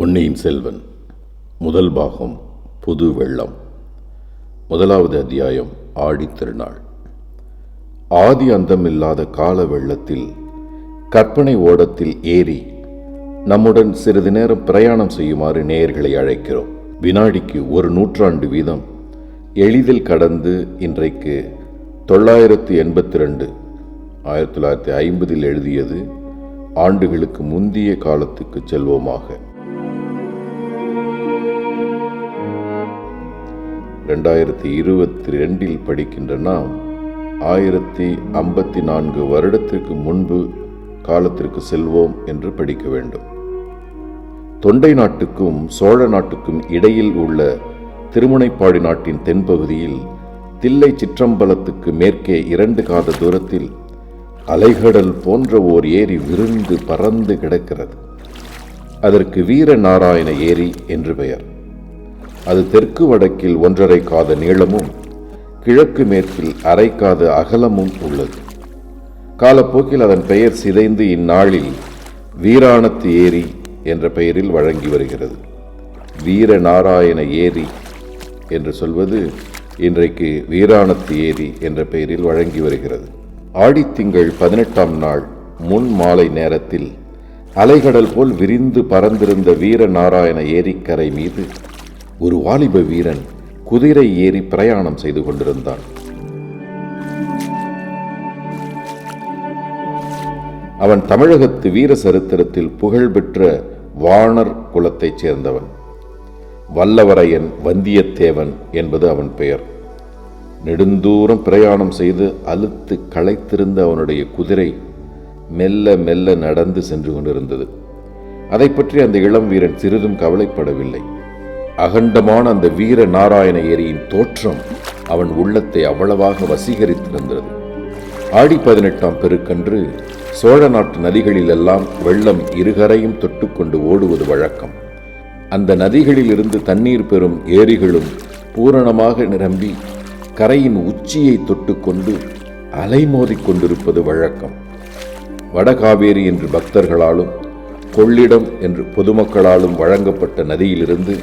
பொன்னியின் செல்வன் முதல் பாகம் புது வெள்ளம். முதலாவது அத்தியாயம் ஆடித் திருநாள். ஆதி அந்தமில்லாத கால வெள்ளத்தில் கற்பனை ஓடத்தில் ஏறி நம்முடன் சிறிது நேரம் பிரயாணம் செய்யுமாறு நேயர்களை அழைக்கிறோம். வினாடிக்கு 1 நூற்றாண்டு வீதம் எளிதில் கடந்து இன்றைக்கு 982 1950 எழுதியது ஆண்டுகளுக்கு முந்திய காலத்துக்கு செல்வோமாக. 2022 படிக்கின்ற நாம் 1054 வருடத்திற்கு முன்பு காலத்திற்கு செல்வோம் என்று படிக்க வேண்டும். தொண்டை நாட்டுக்கும் சோழ நாட்டுக்கும் இடையில் உள்ள திருமுனைப்பாடி நாட்டின் தென்பகுதியில் தில்லை சிற்றம்பலத்துக்கு மேற்கே 2 காத தூரத்தில் அலைகடல் போன்ற ஓர் ஏரி விருந்து பறந்து கிடக்கிறது. அதற்கு வீரநாராயண ஏரி என்று பெயர். அது தெற்கு வடக்கில் 1.5 காத நீளமும் கிழக்கு மேற்கில் 1/2 காத அகலமும் உள்ளது. காலப்போக்கில் அதன் பெயர் சிதைந்து இந்நாளில் வீராணத்து ஏரி என்ற பெயரில் வழங்கி வருகிறது. வீரநாராயண ஏரி என்று சொல்வது இன்றைக்கு வீராணத்து ஏரி என்ற பெயரில் வழங்கி வருகிறது. ஆடித்திங்கள் 18ஆம் நாள் முன் மாலை நேரத்தில் அலைகடல் போல் விரிந்து பறந்திருந்த வீரநாராயண ஏரிக்கரை மீது ஒரு வாலிப வீரன் குதிரை ஏறி பிரயாணம் செய்து கொண்டிருந்தான். அவன் தமிழகத்து வீர சரித்திரத்தில் புகழ்பெற்ற வாணர் குலத்தைச் சேர்ந்தவன். வல்லவரையன் வந்தியத்தேவன் என்பது அவன் பெயர். நெடுந்தூரம் பிரயாணம் செய்து அலுத்து களைத்திருந்த அவனுடைய குதிரை மெல்ல மெல்ல நடந்து சென்று கொண்டிருந்தது. அதை பற்றி அந்த இளம் வீரன் சிறிதும் கவலைப்படவில்லை. அகண்டமான அந்த வீர நாராயண ஏரியின் தோற்றம் அவன் உள்ளத்தை அவ்வளவாக வசீகரித்திருந்தது. ஆடி 18ஆம் பெருக்கன்று சோழ நாட்டு நதிகளிலெல்லாம் வெள்ளம் இருகரையும் தொட்டுக்கொண்டு ஓடுவது வழக்கம். அந்த நதிகளில் இருந்து தண்ணீர் பெறும் ஏரிகளும் பூரணமாக நிரம்பி கரையின் உச்சியை தொட்டுக்கொண்டு அலைமோதிக் கொண்டிருப்பது வழக்கம். வடகாவேரி என்று பக்தர்களாலும் கொள்ளிடம் என்று பொதுமக்களாலும் வழங்கப்பட்ட நதியிலிருந்து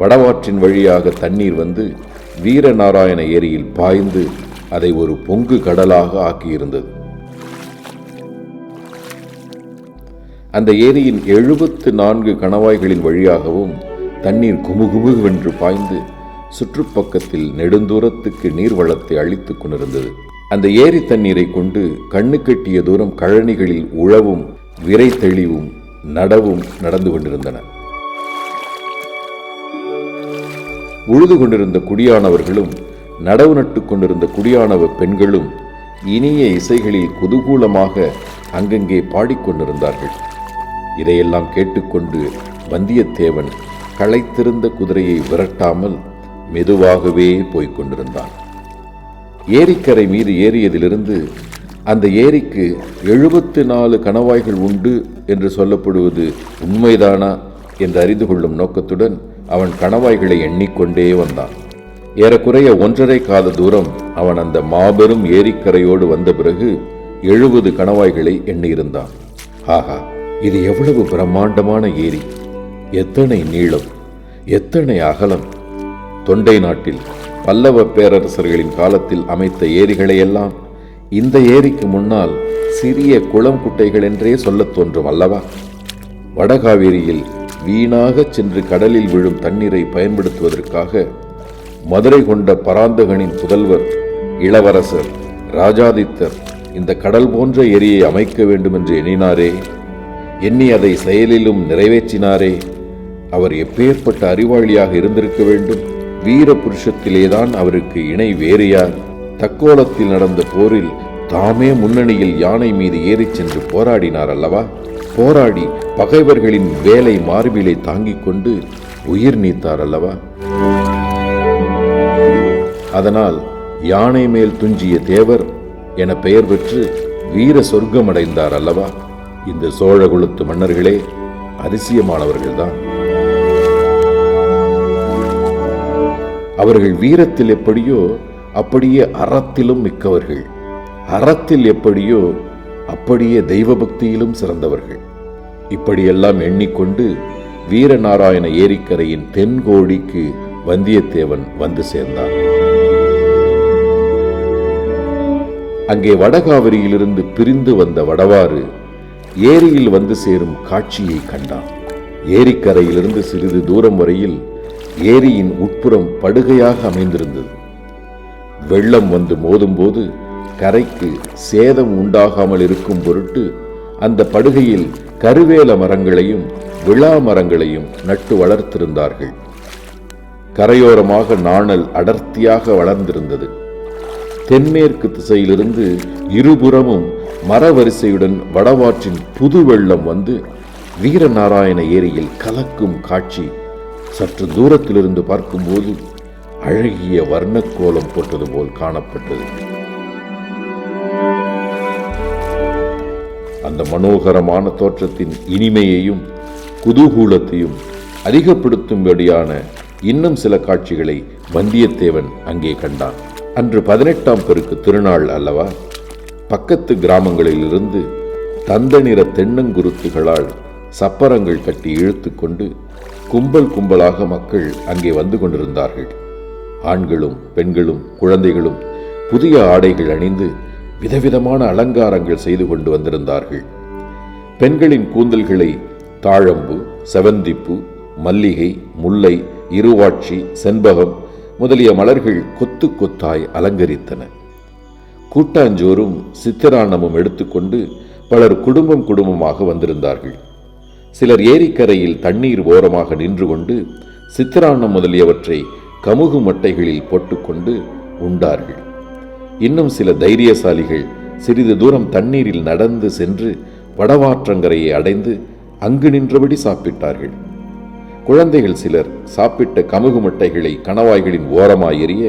வடவாற்றின் வழியாக தண்ணீர் வந்து வீரநாராயண ஏரியில் பாய்ந்து அதை ஒரு பொங்கு கடலாக ஆக்கியிருந்தது. அந்த ஏரியின் 74 கணவாய்களின் வழியாகவும் தண்ணீர் குமுகுமுவென்று பாய்ந்து சுற்றுப்பக்கத்தில் நெடுந்தூரத்துக்கு நீர்வளத்தை அளித்துக் கொண்டிருந்தது. அந்த ஏரி தண்ணீரை கொண்டு கண்ணு கெட்டிய தூரம் கழனிகளில் உழவும் விரை தெளிவும் நடவும் நடந்து கொண்டிருந்தன. உழுது கொண்டிருந்த குடியானவர்களும் நடவு நட்டு கொண்டிருந்த குடியானவ பெண்களும் இனிய இசைகளில் குதூகூலமாக அங்கங்கே பாடிக்கொண்டிருந்தார்கள். இதையெல்லாம் கேட்டுக்கொண்டு வந்தியத்தேவன் களைத்திருந்த குதிரையை விரட்டாமல் மெதுவாகவே போய்கொண்டிருந்தான். ஏரிக்கரை மீது ஏறியதிலிருந்து அந்த ஏரிக்கு 74 கணவாய்கள் உண்டு என்று சொல்லப்படுவது உண்மைதானா என்று அறிந்து கொள்ளும் நோக்கத்துடன் அவன் கணவாய்களை எண்ணிக்கொண்டே வந்தான். ஏறக்குறைய 1.5 காத தூரம் அவன் அந்த மாபெரும் ஏரிக்கரையோடு வந்த பிறகு 70 கணவாய்களை எண்ணியிருந்தான். ஆஹா, இது எவ்வளவு பிரம்மாண்டமான ஏரி! எத்தனை நீளம், எத்தனை அகலம்! தொண்டை நாட்டில் பல்லவ பேரரசர்களின் காலத்தில் அமைத்த ஏரிகளையெல்லாம் இந்த ஏரிக்கு முன்னால் சிறிய குளம் குட்டைகள் என்றே சொல்லத் தோன்றும் அல்லவா? வடகாவேரியில் வீணாக சென்று கடலில் விழும் தண்ணீரை பயன்படுத்துவதற்காக மதுரை கொண்ட பராந்தகனின் புதல்வர் இளவரசர் ராஜாதித்தர் இந்த கடல் போன்ற ஏரியை அமைக்க வேண்டும் என்று எண்ணினாரே, எண்ணி அதை செயலிலும் நிறைவேற்றினாரே. அவர் எப்பேற்பட்ட அறிவாளியாக இருந்திருக்க வேண்டும்! வீர புருஷத்திலேதான் அவருக்கு இணை வேறு யார்? தக்கோலத்தில் நடந்த போரில் தாமே முன்னணியில் யானை மீது ஏறிச் சென்று போராடினார் அல்லவா? போராடி பகைவர்களின் வேலை மார்பிலை தாங்கிக் கொண்டு உயிர் நீத்தார் அல்லவா? அதனால் யானை மேல் துஞ்சிய தேவர் என பெயர் பெற்று வீர சொர்க்கம் அடைந்தார் அல்லவா? இந்த சோழ குலத்து மன்னர்களே அதிசயமானவர்கள்தான். அவர்கள் வீரத்தில் எப்படியோ அப்படியே அறத்திலும் மிக்கவர்கள். அறத்தில் எப்படியோ அப்படியே தெய்வ பக்தியிலும் சிறந்தவர்கள். இப்படியெல்லாம் எண்ணிக்கொண்டு வீரநாராயண ஏரிக்கரையின் தென்கோடிக்கு வந்தியத்தேவன் வந்து சேர்ந்தான். அங்கே வடகாவிரியிலிருந்து பிரிந்து வந்த வடவாறு ஏரியில் வந்து சேரும் காட்சியை கண்டான். ஏரிக்கரையிலிருந்து சிறிது தூரம் வரையில் ஏரியின் உட்புறம் படுகையாக அமைந்திருந்தது. வெள்ளம் வந்து மோதும்போது கரைக்கு சேதம் உண்டாகாமல் இருக்கும் பொருட்டு அந்த படுகையில் கருவேல மரங்களையும் விழா மரங்களையும் நட்டு வளர்த்திருந்தார்கள். கரையோரமாக நாணல் அடர்த்தியாக வளர்ந்திருந்தது. தென்மேற்கு திசையிலிருந்து இருபுறமும் மரவரிசையுடன் வடவாற்றின் புது வெள்ளம் வந்து வீரநாராயண ஏரியில் கலக்கும் காட்சி சற்று தூரத்திலிருந்து பார்க்கும்போது அழகிய வர்ணக்கோலம் போட்டது போல் காணப்பட்டது. அந்த மனோகரமான தோற்றத்தின் இனிமையையும் குதூகூலத்தையும் அதிகப்படுத்தும்படியான இன்னும் சில காட்சிகளை வந்தியத்தேவன் அங்கே கண்டான். அன்று 18ஆம் பெருக்கு திருநாள் அல்லவா? பக்கத்து கிராமங்களிலிருந்து தந்த நிற தென்னங்குருத்துகளால் சப்பரங்கள் கட்டி இழுத்து கொண்டு கும்பல் கும்பலாக மக்கள் அங்கே வந்து கொண்டிருந்தார்கள். ஆண்களும் பெண்களும் குழந்தைகளும் புதிய ஆடைகள் அணிந்து விதவிதமான அலங்காரங்கள் செய்து கொண்டு வந்திருந்தார்கள். பெண்களின் கூந்தல்களை தாழம்பு, செவந்திப்பூ, மல்லிகை, முல்லை, இருவாட்சி, செண்பகம் முதலிய மலர்கள் கொத்து கொத்தாய் அலங்கரித்தன. கூட்டாஞ்சோறும் சித்திரான்னமும் எடுத்துக்கொண்டு பலர் குடும்பம் குடும்பமாக வந்திருந்தார்கள். சிலர் ஏரிக்கரையில் தண்ணீர் ஓரமாக நின்று கொண்டு சித்திரான்னம் முதலியவற்றை கமுகு மட்டைகளில் போட்டுக்கொண்டு உண்டார்கள். இன்னும் சில தைரியசாலிகள் சிறிது தூரம் தண்ணீரில் நடந்து சென்று வடவாற்றங்கரையை அடைந்து அங்கு நின்றபடி சாப்பிட்டார்கள். குழந்தைகள் சிலர் சாப்பிட்ட கமுகு மட்டைகளை கணவாய்களின் ஓரமாய் எறிய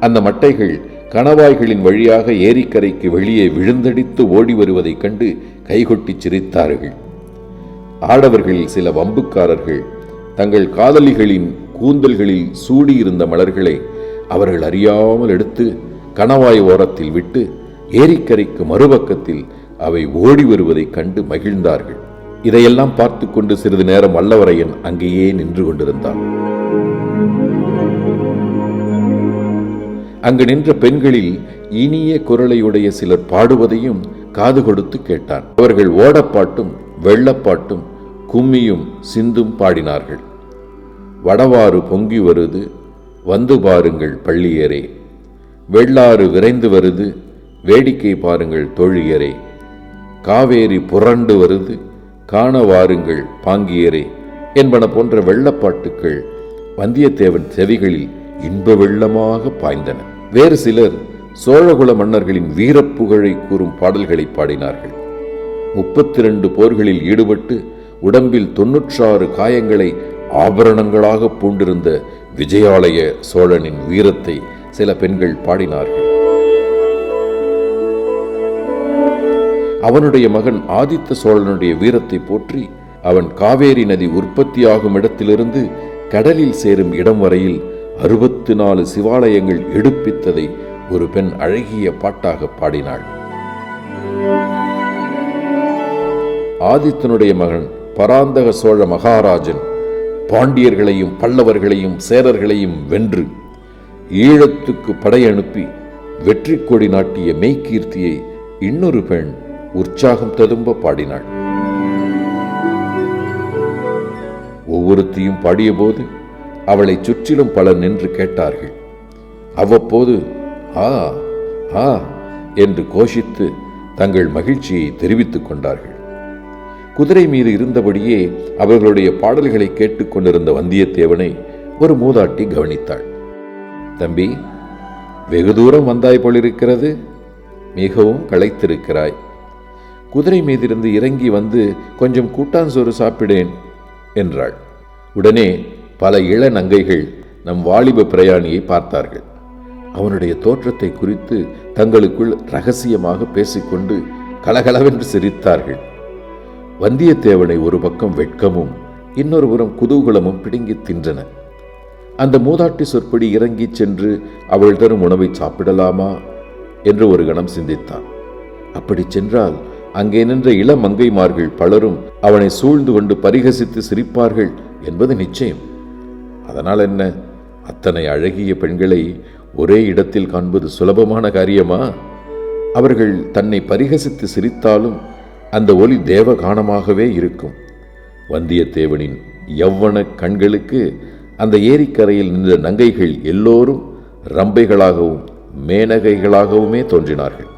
அந்த மட்டைகள் கணவாய்களின் வழியாக ஏரிக்கரைக்கு வெளியே விழுந்தடித்து ஓடி வருவதைக் கண்டு கைகொட்டி சிரித்தார்கள். ஆடவர்களில் சில வம்புக்காரர்கள் தங்கள் காதலிகளின் கூந்தல்களில் சூடியிருந்த மலர்களை அவர்கள் அறியாமல் எடுத்து கணவாய் ஓரத்தில் விட்டு ஏரிக்கரைக்கு மறுபக்கத்தில் அவை ஓடி வருவதைக் கண்டு மகிழ்ந்தார்கள். இதையெல்லாம் பார்த்து கொண்டு சிறிது நேரம் வல்லவரையன் அங்கேயே நின்று கொண்டிருந்தான். அங்கு நின்ற பெண்களில் இனிய குரலையுடைய சிலர் பாடுவதையும் காது கொடுத்து கேட்டான். அவர்கள் ஓடப்பாட்டும் வெள்ளப்பாட்டும் கும்மியும் சிந்தும் பாடினார்கள். வடவாறு பொங்கி வருது வந்து பாருங்கள் பள்ளியரே, வெள்ளாறு விரைந்து வருது வேடிக்கை பாருங்கள் தோழியரே, காவேரி புரண்டு வருது காண வாருங்கள் பாங்கியரே என்பன போன்ற வெள்ளப்பாட்டுக்கள் வந்தியத்தேவன் செவிகளில் இன்ப வெள்ளமாக பாய்ந்தன. வேறு சிலர் சோழகுல மன்னர்களின் வீரப்புகழை கூறும் பாடல்களை பாடினார்கள். 32 போர்களில் ஈடுபட்டு உடம்பில் 96 காயங்களை ஆபரணங்களாக பூண்டிருந்த விஜயாலய சோழனின் வீரத்தை சில பெண்கள் பாடினார்கள். அவனுடைய மகன் ஆதித்த சோழனுடைய வீரத்தை போற்றி அவன் காவேரி நதி உற்பத்தியாகும் இடத்திலிருந்து கடலில் சேரும் இடம் வரையில் 64 சிவாலயங்கள் எடுப்பித்ததை ஒரு பெண் அழகிய பாட்டாக பாடினாள். ஆதித்தனுடைய மகன் பராந்தக சோழ மகாராஜன் பாண்டியர்களையும் பல்லவர்களையும் சேரர்களையும் வென்று ஈழத்துக்கு படையனுப்பி வெற்றி கொடி நாட்டிய மெய்கீர்த்தியை இன்னொரு பெண் உற்சாகம் ததும்ப பாடினாள். ஒவ்வொருத்தையும் பாடியபோது அவளை சுற்றிலும் பலர் நின்று கேட்டார்கள். அவ்வப்போது ஆ ஆ என்று கோஷித்து தங்கள் மகிழ்ச்சியை தெரிவித்துக் கொண்டார்கள். குதிரை மீது இருந்தபடியே அவர்களுடைய பாடல்களை கேட்டுக்கொண்டிருந்த வந்தியத்தேவனை ஒரு மூதாட்டி கவனித்தாள். தம்பி, வெகு தூரம் வந்தாய் போலிருக்கிறது, மிகவும் களைத்திருக்கிறாய். குதிரை மீதிருந்து இறங்கி வந்து கொஞ்சம் கூட்டாஞ்சோறு சாப்பிடேன் என்றாள். உடனே பல இள நங்கைகள் நம் வாலிப பிரயாணியை பார்த்தார்கள். அவனுடைய தோற்றத்தை குறித்து தங்களுக்குள் ரகசியமாக பேசிக்கொண்டு கலகலவென்று சிரித்தார்கள். வந்தியத்தேவனை ஒரு பக்கம் வெட்கமும் இன்னொரு புறம் குதூகலமும் பிடுங்கி தின்றன. அந்த மூதாட்டி சொற்படி இறங்கி சென்று அவள் தரும் உணவை சாப்பிடலாமா என்று ஒரு கணம் சிந்தித்தான். அப்படி சென்றால் அங்கே நின்ற இளமங்கைமார்கள் பலரும் அவனை சூழ்ந்து கொண்டு பரிகசித்து சிரிப்பார்கள் என்பது நிச்சயம். அதனால் என்ன, அத்தனை அழகிய பெண்களை ஒரே இடத்தில் காண்பது சுலபமான காரியமா? அவர்கள் தன்னை பரிகசித்து சிரித்தாலும் அந்த ஒலி தேவகானமாகவே இருக்கும். வந்தியத்தேவனின் யவ்வன கண்களுக்கு அந்த ஏரிக்கரையில் நின்ற நங்கைகள் எல்லோரும் ரம்பைகளாகவும் மேனகைகளாகவுமே தோன்றினார்கள்.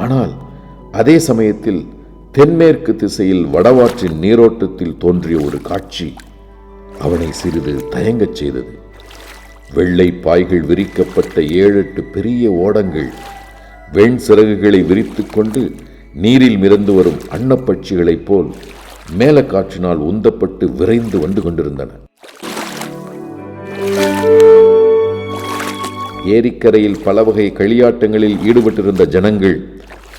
ஆனால் அதே சமயத்தில் தென்மேற்கு திசையில் வடவாற்றின் நீரோட்டத்தில் தோன்றிய ஒரு காட்சி அவனை சிறிது தயங்கச் செய்தது. வெள்ளை பாய்கள் விரிக்கப்பட்ட 7-8 பெரிய ஓடங்கள் வெண் சிறகுகளை விரித்துக் கொண்டு நீரில் மிதந்து வரும் அன்னப்பட்சிகளைப் போல் மேலக்காற்றினால் உந்தப்பட்டு விரைந்து வந்து கொண்டிருந்தன. ஏரிக்கரையில் பல வகை களியாட்டங்களில் ஈடுபட்டிருந்த ஜனங்கள்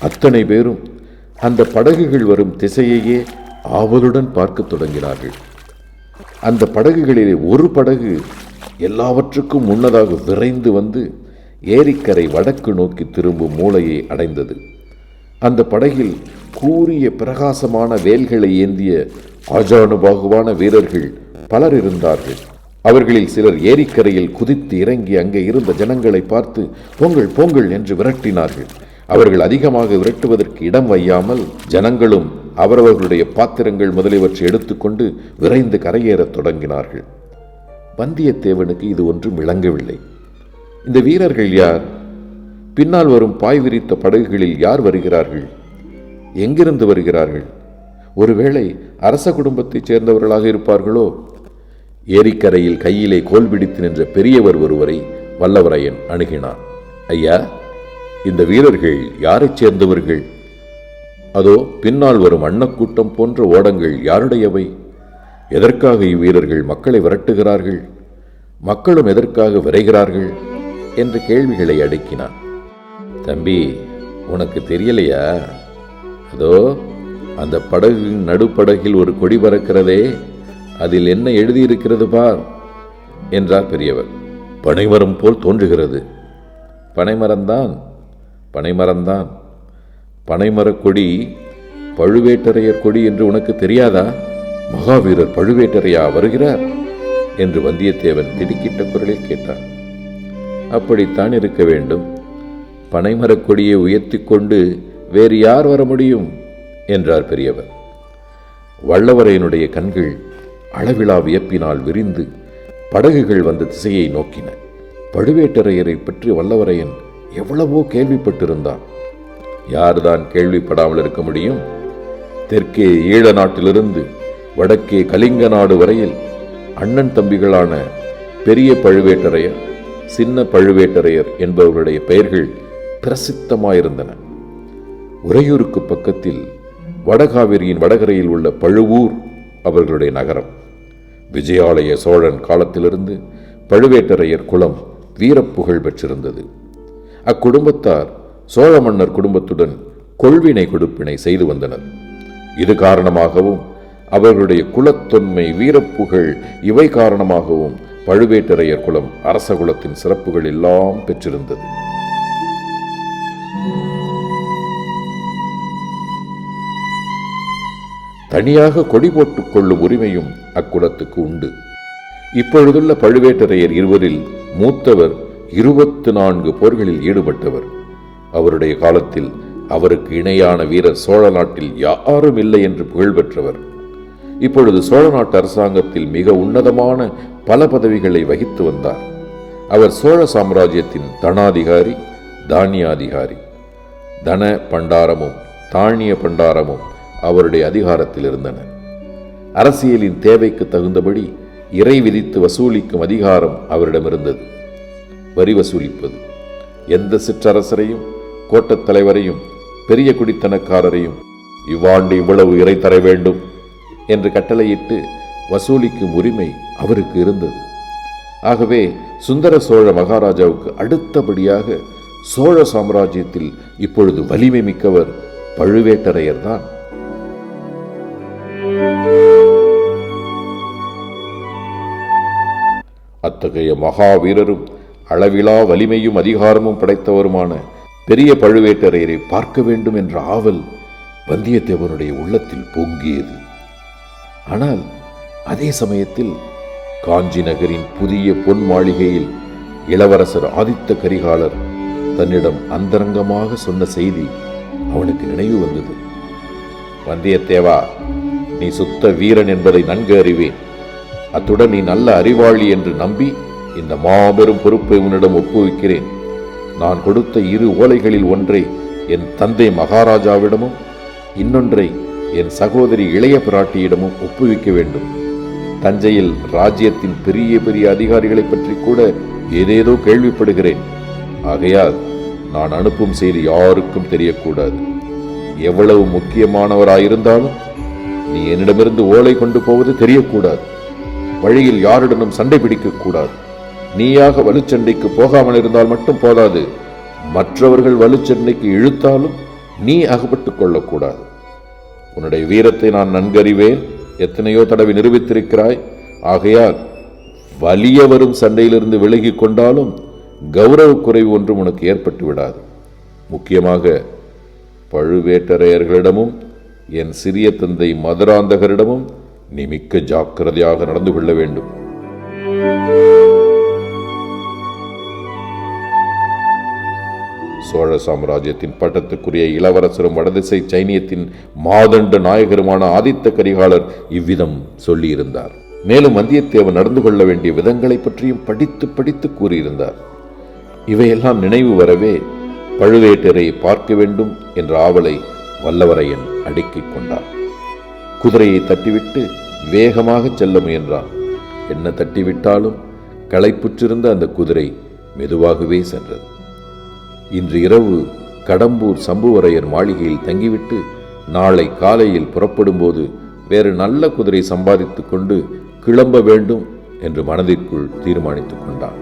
அத்தனை பேரும் அந்த படகுகள் வரும் திசையையே ஆவலுடன் பார்க்க தொடங்கினார்கள். அந்த படகுகளிலே ஒரு படகு எல்லாவற்றுக்கும் முன்னதாக விரைந்து வந்து ஏரிக்கரை வடக்கு நோக்கி திரும்பும் மூலையை அடைந்தது. அந்த படகில் கூரிய பிரகாசமான வேல்களை ஏந்திய ஆஜானுபாகுவான வீரர்கள் பலர் இருந்தார்கள். அவர்களில் சிலர் ஏரிக்கரையில் குதித்து இறங்கி அங்கே இருந்த ஜனங்களை பார்த்து பொங்கல் பொங்கல் என்று விரட்டினார்கள். அவர்கள் அதிகமாக விரட்டுவதற்கு இடம் வையாமல் ஜனங்களும் அவரவர்களுடைய பாத்திரங்கள் முதலியவற்றை எடுத்துக்கொண்டு விரைந்து கரையேறத் தொடங்கினார்கள். வந்தியத்தேவனுக்கு இது ஒன்றும் விளங்கவில்லை. இந்த வீரர்கள் யார்? பின்னால் வரும் பாய் விரித்த படகுகளில் யார் வருகிறார்கள்? எங்கிருந்து வருகிறார்கள்? ஒருவேளை அரச குடும்பத்தைச் சேர்ந்தவர்களாக இருப்பார்களோ? ஏரிக்கரையில் கையிலே கோல் பிடித்து நின்ற பெரியவர் ஒருவரை வல்லவரையன் அணுகினான். ஐயா, இந்த வீரர்கள் யாரைச் சேர்ந்தவர்கள்? அதோ பின்னால் வரும் அன்னக்கூட்டம் போன்ற ஓடங்கள் யாருடையவை? எதற்காக இவ்வீரர்கள் மக்களை விரட்டுகிறார்கள்? மக்களும் எதற்காக விரைகிறார்கள் என்ற கேள்விகளை அடுக்கினான். தம்பி, உனக்கு தெரியலையா? அதோ அந்த படகின் நடுப்படகில் ஒரு கொடி பறக்கிறதே, அதில் என்ன எழுதியிருக்கிறது பார் என்றார் பெரியவர். பனைமரம் போல் தோன்றுகிறது. பனைமரம்தான், பனைமரம்தான். பனைமரக் கொடி பழுவேட்டரையர் கொடி என்று உனக்கு தெரியாதா? மகாவீரர் பழுவேட்டரையா வருகிறார் என்று வந்தியத்தேவன் திடுக்கிட்ட குரலில் கேட்டான். அப்படித்தான் இருக்க வேண்டும். பனைமரக் கொடியை உயர்த்தி கொண்டு வேறு யார் வர முடியும் என்றார் பெரியவர். வல்லவரையனுடைய கண்கள் அளவிலா வியப்பினால் விரிந்து படகுகள் வந்த திசையை நோக்கின. பழுவேட்டரையரை பற்றி வல்லவரையன் எவ்வளவோ கேள்விப்பட்டிருந்தான். யார்தான் கேள்விப்படாமல் இருக்க முடியும்? தெற்கே ஈழ நாட்டிலிருந்து வடக்கே கலிங்க நாடு வரையில் அண்ணன் தம்பிகளான பெரிய பழுவேட்டரையர், சின்ன பழுவேட்டரையர் என்பவர்களுடைய பெயர்கள் பிரசித்தமாயிருந்தன. உறையூருக்கு பக்கத்தில் வடகாவிரியின் வடகரையில் உள்ள பழுவூர் அவர்களுடைய நகரம். விஜயாலய சோழன் காலத்திலிருந்து பழுவேட்டரையர் குலம் வீரப்புகழ் பெற்றிருந்தது. அக்குடும்பத்தார் சோழ மன்னர் குடும்பத்துடன் கொள்வினை கொடுப்பினை செய்து வந்தனர். இது காரணமாகவும் அவர்களுடைய குலத்தொன்மை, வீரப்புகழ் இவை காரணமாகவும் பழுவேட்டரையர் குலம் அரச குலத்தின் சிறப்புகள் எல்லாம் பெற்றிருந்தது. தனியாக கொடி போட்டுக் கொள்ளும் உரிமையும் அக்குலத்துக்கு உண்டு. இப்பொழுதுள்ள பழுவேட்டரையர் இருவரில் மூத்தவர் 24 போர்களில் ஈடுபட்டவர். அவருடைய காலத்தில் அவருக்கு இணையான வீரர் சோழ நாட்டில் யாரும் இல்லை என்று புகழ் பெற்றவர். இப்பொழுது சோழ நாட்டு அரசாங்கத்தில் மிக உன்னதமான பல பதவிகளை வகித்து வந்தார். அவர் சோழ சாம்ராஜ்யத்தின் தனாதிகாரி, தானியாதிகாரி. தன பண்டாரமும் தானிய பண்டாரமும் அவருடைய அதிகாரத்தில் இருந்தன. அரசியலின் தேவைக்கு தகுந்தபடி இறை விதித்து வசூலிக்கும் அதிகாரம் அவரிடமிருந்தது. வரி வசூலிப்பது, எந்த சிற்றரசரையும், கோட்டத் தலைவரையும், பெரிய குடித்தனக்காரரையும் இவ்வாண்டு இவ்வளவு இறை தர வேண்டும் என்று கட்டளையிட்டு வசூலிக்கும் உரிமை அவருக்கு இருந்தது. ஆகவே சுந்தர சோழ மகாராஜாவுக்கு அடுத்தபடியாக சோழ சாம்ராஜ்யத்தில் இப்பொழுது வலிமை மிக்கவர் பழுவேட்டரையர் தான். அத்தகைய மகாவீரரும் அளவிலா வலிமையும் அதிகாரமும் படைத்தவருமான பெரிய பழுவேட்டரையரை பார்க்க வேண்டும் என்ற ஆவல் வந்தியத்தேவனுடைய உள்ளத்தில் பொங்கியது. ஆனால் அதே சமயத்தில் காஞ்சி நகரின் புதிய பொன் மாளிகையில் இளவரசர் ஆதித்த கரிகாலர் தன்னிடம் அந்தரங்கமாக சொன்ன செய்தி அவனுக்கு நினைவு வந்தது. வந்தியத்தேவா, நீ சுத்த வீரன் என்பதை நன்கு அறிவேன். அத்துடன் நீ நல்ல அறிவாளி என்று நம்பி இந்த மாபெரும் பொறுப்பை உன்னிடம் ஒப்புவிக்கிறேன். நான் கொடுத்த 2 ஓலைகளில் ஒன்றை என் தந்தை மகாராஜாவிடமும் இன்னொன்றை என் சகோதரி இளைய பிராட்டியிடமும் ஒப்புவிக்க வேண்டும். தஞ்சையில் ராஜ்யத்தின் பெரிய பெரிய அதிகாரிகளை பற்றி கூட ஏதேதோ கேள்விப்படுகிறேன். ஆகையால் நான் அனுப்பும் செய்தி யாருக்கும் தெரியக்கூடாது. எவ்வளவு முக்கியமானவராயிருந்தாலும் நீ என்னிடமிருந்து ஓலை கொண்டு போவது தெரியக்கூடாது. வழியில் யாருடனும் சண்டை பிடிக்கக்கூடாது. நீயாக வலுச்சண்டைக்கு போகாமல் இருந்தால் மட்டும் போதாது, மற்றவர்கள் வலுச்சண்டைக்கு இழுத்தாலும் நீ அகப்பட்டுக் கொள்ளக்கூடாது. உன்னுடைய வீரத்தை நான் நன்கறிவேன். எத்தனையோ தடவை நிரூபித்திருக்கிறாய். ஆகையால் வலிய வரும் சண்டையிலிருந்து விலகி கொண்டாலும் கௌரவ குறைவு ஒன்றும் உனக்கு ஏற்பட்டு விடாது. முக்கியமாக பழுவேட்டரையர்களிடமும் என் சிறிய தந்தை மதுராந்தகரிடமும் நீ மிக்க ஜாக்கிரதையாக நடந்து கொள்ள வேண்டும். சோழ சாம்ராஜ்யத்தின் பட்டத்துக்குரிய இளவரசரும் வடதிசை சைனியத்தின் மாதண்ட நாயகருமான ஆதித்த கரிகாலர் இவ்விதம் சொல்லியிருந்தார். மேலும் வந்தியத்தேவன் நடந்து கொள்ள வேண்டிய விதங்களை பற்றியும் படித்து படித்து கூறியிருந்தார். இவையெல்லாம் நினைவு வரவே பழுவேட்டரையை பார்க்க வேண்டும் என்ற ஆவலை வல்லவரையன் அடுக்கிக் கொண்டார். குதிரையை தட்டிவிட்டு வேகமாக செல்ல முயன்றான். என்ன தட்டிவிட்டாலும் களைப்புற்றிருந்த அந்த குதிரை மெதுவாகவே சென்றது. இன்று இரவு கடம்பூர் சம்புவரையர் மாளிகையில் தங்கிவிட்டு நாளை காலையில் புறப்படும்போது வேறு நல்ல குதிரை சம்பாதித்துக் கொண்டு கிளம்ப வேண்டும் என்று மனதிற்குள் தீர்மானித்துக் கொண்டான்.